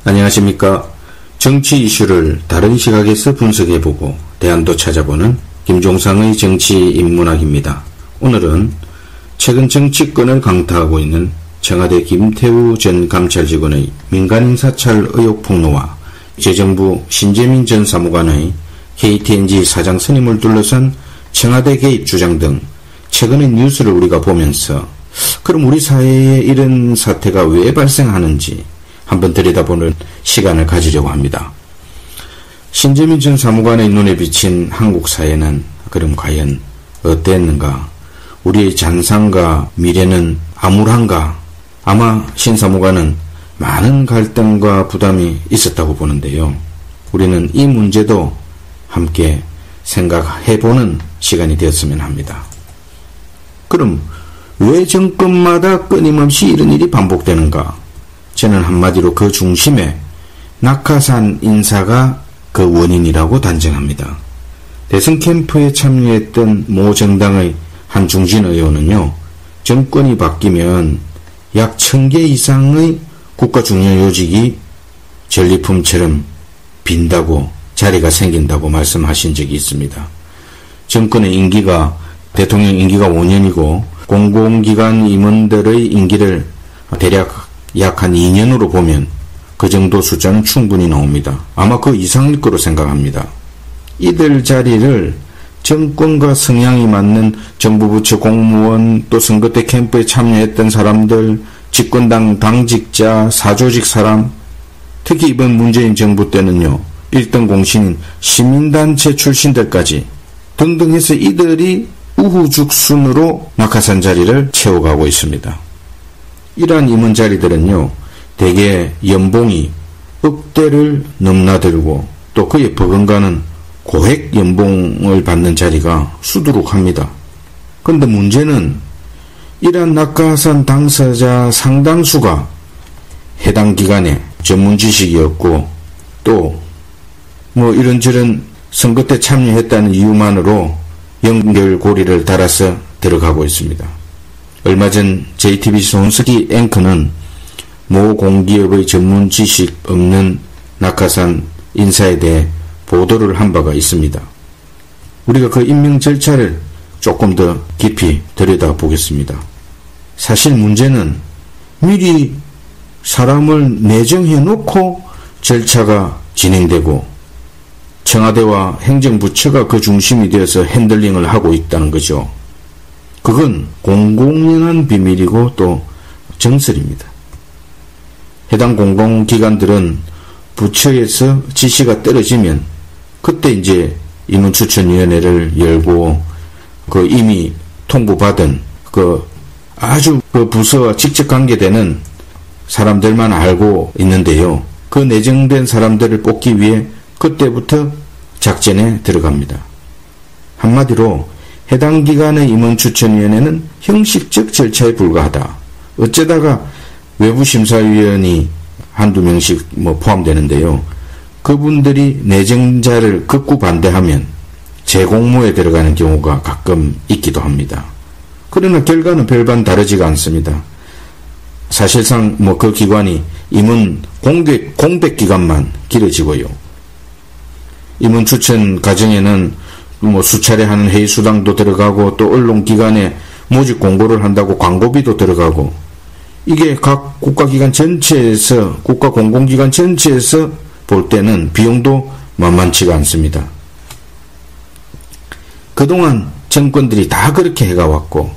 안녕하십니까. 정치 이슈를 다른 시각에서 분석해보고 대안도 찾아보는 김종상의 정치인문학입니다. 오늘은 최근 정치권을 강타하고 있는 청와대 김태우 전 감찰직원의 민간인 사찰 의혹 폭로와 재정부 신재민 전 사무관의 KTNG 사장 선임을 둘러싼 청와대 개입 주장 등 최근의 뉴스를 우리가 보면서 그럼 우리 사회에 이런 사태가 왜 발생하는지 한번 들여다보는 시간을 가지려고 합니다. 신재민 전 사무관의 눈에 비친 한국 사회는 그럼 과연 어땠는가? 우리의 잔상과 미래는 암울한가? 아마 신 사무관은 많은 갈등과 부담이 있었다고 보는데요. 우리는 이 문제도 함께 생각해보는 시간이 되었으면 합니다. 그럼 왜 정권마다 끊임없이 이런 일이 반복되는가? 저는 한마디로 그 중심에 낙하산 인사가 그 원인이라고 단정합니다. 대선 캠프에 참여했던 모 정당의 한 중진 의원은요, 정권이 바뀌면 약 1000개 이상의 국가 중요 요직이 전리품처럼 빈다고, 자리가 생긴다고 말씀하신 적이 있습니다. 정권의 임기가, 대통령 임기가 5년이고 공공기관 임원들의 임기를 대략 약 한 2년으로 보면 그 정도 숫자는 충분히 나옵니다. 아마 그 이상일 거로 생각합니다. 이들 자리를 정권과 성향이 맞는 정부 부처 공무원, 또 선거 때 캠프에 참여했던 사람들, 집권당 당직자, 사조직 사람, 특히 이번 문재인 정부 때는요, 1등 공신인 시민단체 출신들까지 등등 해서 이들이 우후죽순으로 낙하산 자리를 채워가고 있습니다. 이러한 임원 자리들은요, 대개 연봉이 억대를 넘나들고 또 그에 버금가는 고액 연봉을 받는 자리가 수두룩합니다. 그런데 문제는 이러한 낙하산 당사자 상당수가 해당 기관에 전문 지식이었고 또 뭐 이런저런 선거 때 참여했다는 이유만으로 연결고리를 달아서 들어가고 있습니다. 얼마 전 JTBC 손석희 앵커는 모 공기업의 전문 지식 없는 낙하산 인사에 대해 보도를 한 바가 있습니다. 우리가 그 임명 절차를 조금 더 깊이 들여다보겠습니다. 사실 문제는 미리 사람을 내정해 놓고 절차가 진행되고 청와대와 행정부처가 그 중심이 되어서 핸들링을 하고 있다는 거죠. 그건 공공연한 비밀이고 또 정설입니다. 해당 공공기관들은 부처에서 지시가 떨어지면 그때 이제 임원추천위원회를 열고 그 이미 통보받은 그 아주 그 부서와 직접 관계되는 사람들만 알고 있는데요. 그 내정된 사람들을 뽑기 위해 그때부터 작전에 들어갑니다. 한마디로 해당 기관의 임원추천위원회는 형식적 절차에 불과하다. 어쩌다가 외부심사위원이 한두 명씩 포함되는데요. 그분들이 내정자를 극구 반대하면 재공모에 들어가는 경우가 가끔 있기도 합니다. 그러나 결과는 별반 다르지가 않습니다. 사실상 그 기관이 임원 공백 기간만 길어지고요. 임원 추천 과정에는 수차례 하는 회의 수당도 들어가고 또 언론기관에 모집 공고를 한다고 광고비도 들어가고 이게 각 국가기관 전체에서 국가 공공기관 전체에서 볼 때는 비용도 만만치가 않습니다. 그동안 정권들이 다 그렇게 해가 왔고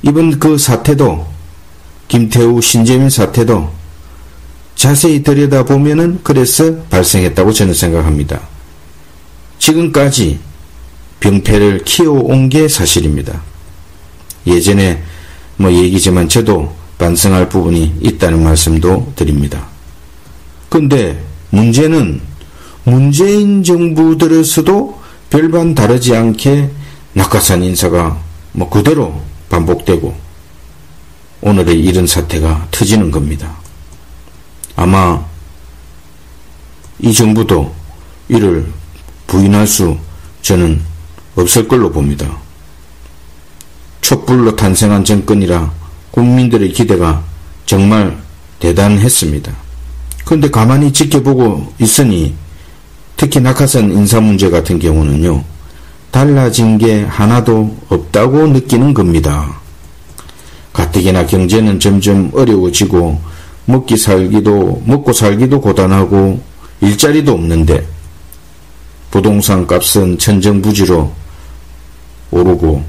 이번 그 사태도 김태우 신재민 사태도 자세히 들여다보면은 그래서 발생했다고 저는 생각합니다. 지금까지 병폐를 키워온 게 사실입니다. 예전에 얘기지만 저도 반성할 부분이 있다는 말씀도 드립니다. 그런데 문제는 문재인 정부 들어서도 별반 다르지 않게 낙하산 인사가 그대로 반복되고 오늘의 이런 사태가 터지는 겁니다. 아마 이 정부도 이를 부인할 수 저는 없을 걸로 봅니다. 촛불로 탄생한 정권이라 국민들의 기대가 정말 대단했습니다. 그런데 가만히 지켜보고 있으니 특히 낙하산 인사 문제 같은 경우는요, 달라진 게 하나도 없다고 느끼는 겁니다. 가뜩이나 경제는 점점 어려워지고 먹고 살기도 고단하고 일자리도 없는데 부동산 값은 천정부지로 오르고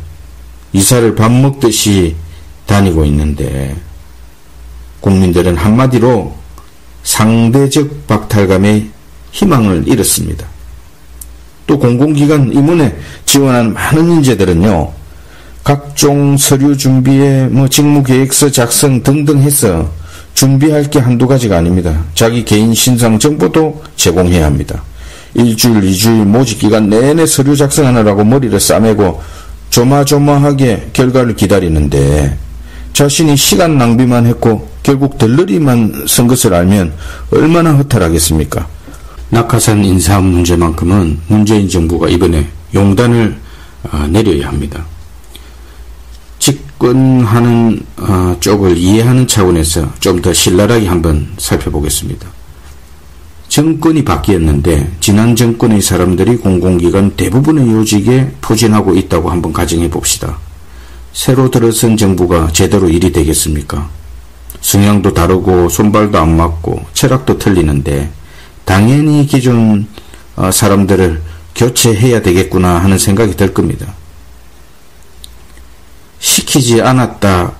이사를 밥 먹듯이 다니고 있는데 국민들은 한마디로 상대적 박탈감에 희망을 잃었습니다. 또 공공기관 임원에 지원하는 많은 인재들은요, 각종 서류 준비에 직무계획서 작성 등등 해서 준비할 게 한두 가지가 아닙니다. 자기 개인 신상 정보도 제공해야 합니다. 일주일, 2주일 모집기간 내내 서류 작성하느라고 머리를 싸매고 조마조마하게 결과를 기다리는데 자신이 시간 낭비만 했고 결국 덜러리만 쓴 것을 알면 얼마나 허탈하겠습니까? 낙하산 인사 문제만큼은 문재인 정부가 이번에 용단을 내려야 합니다. 집권하는 쪽을 이해하는 차원에서 좀 더 신랄하게 한번 살펴보겠습니다. 정권이 바뀌었는데 지난 정권의 사람들이 공공기관 대부분의 요직에 포진하고 있다고 한번 가정해 봅시다. 새로 들어선 정부가 제대로 일이 되겠습니까? 성향도 다르고 손발도 안 맞고 철학도 틀리는데 당연히 기존 사람들을 교체해야 되겠구나 하는 생각이 들 겁니다. 시키지 않았다,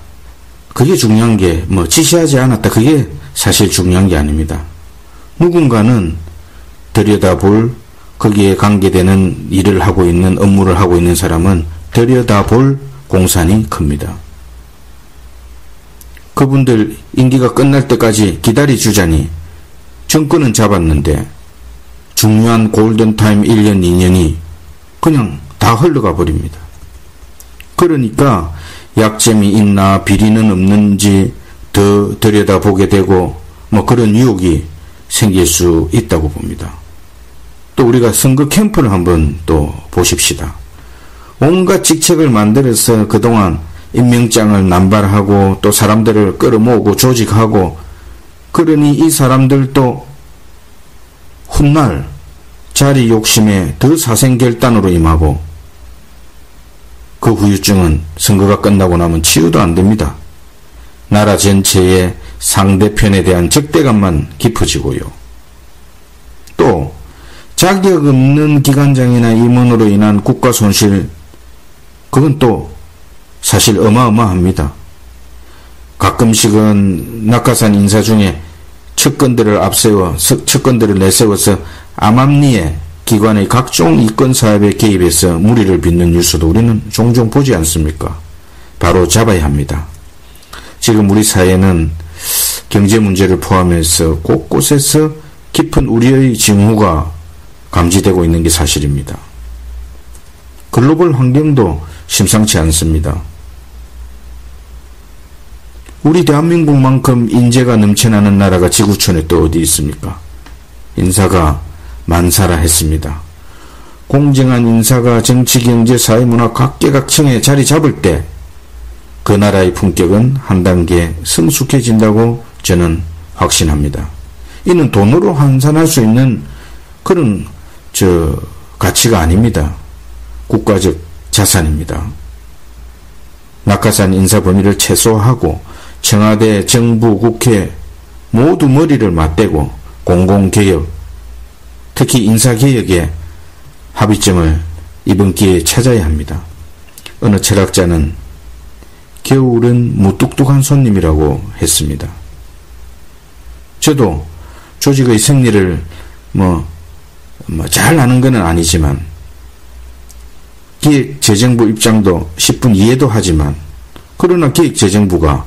그게 중요한 게 지시하지 않았다, 그게 사실 중요한 게 아닙니다. 누군가는 들여다볼, 거기에 관계되는 일을 하고 있는, 업무를 하고 있는 사람은 들여다볼 공산이 큽니다. 그분들 임기가 끝날 때까지 기다려주자니 정권은 잡았는데 중요한 골든타임 1년, 2년이 그냥 다 흘러가 버립니다. 그러니까 약점이 있나 비리는 없는지 더 들여다보게 되고 그런 유혹이 생길 수 있다고 봅니다. 또 우리가 선거 캠프를 한번 또 보십시다. 온갖 직책을 만들어서 그동안 임명장을 남발하고 또 사람들을 끌어모으고 조직하고, 그러니 이 사람들도 훗날 자리 욕심에 더 사생결단으로 임하고 그 후유증은 선거가 끝나고 나면 치유도 안 됩니다. 나라 전체의 상대편에 대한 적대감만 깊어지고요. 또 자격 없는 기관장이나 임원으로 인한 국가 손실, 그건 또 사실 어마어마합니다. 가끔씩은 낙하산 인사 중에 측근들을 내세워서 암암리에 기관의 각종 이권 사업에 개입해서 무리를 빚는 뉴스도 우리는 종종 보지 않습니까? 바로 잡아야 합니다. 지금 우리 사회는 경제 문제를 포함해서 곳곳에서 깊은 우려의 징후가 감지되고 있는 게 사실입니다. 글로벌 환경도 심상치 않습니다. 우리 대한민국만큼 인재가 넘쳐나는 나라가 지구촌에 또 어디 있습니까? 인사가 만사라 했습니다. 공정한 인사가 정치, 경제, 사회, 문화 각계각층에 자리 잡을 때 그 나라의 품격은 한 단계 성숙해진다고 저는 확신합니다. 이는 돈으로 환산할 수 있는 그런 가치가 아닙니다. 국가적 자산입니다. 낙하산 인사 범위를 최소화하고 청와대, 정부, 국회 모두 머리를 맞대고 공공개혁, 특히 인사개혁에 합의점을 이번 기회에 찾아야 합니다. 어느 철학자는 겨울은 무뚝뚝한 손님이라고 했습니다. 저도 조직의 생리를 잘 아는 건 아니지만 기획재정부 입장도 10분 이해도 하지만, 그러나 기획재정부가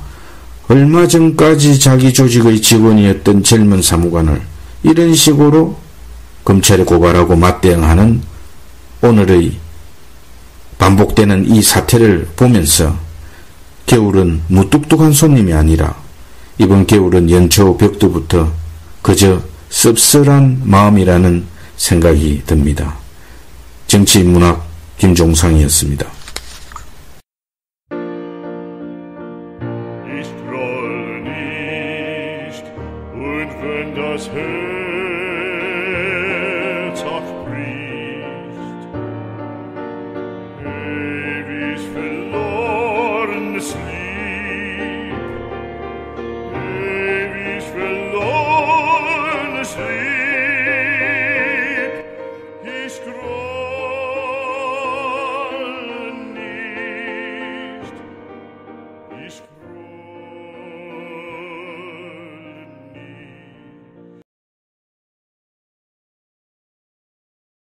얼마 전까지 자기 조직의 직원이었던 젊은 사무관을 이런 식으로 검찰에 고발하고 맞대응하는 오늘의 반복되는 이 사태를 보면서 겨울은 무뚝뚝한 손님이 아니라 이번 겨울은 연초 벽두부터 그저 씁쓸한 마음이라는 생각이 듭니다. 정치문학 김종상이었습니다. Ich grolle nicht, und wenn das Herz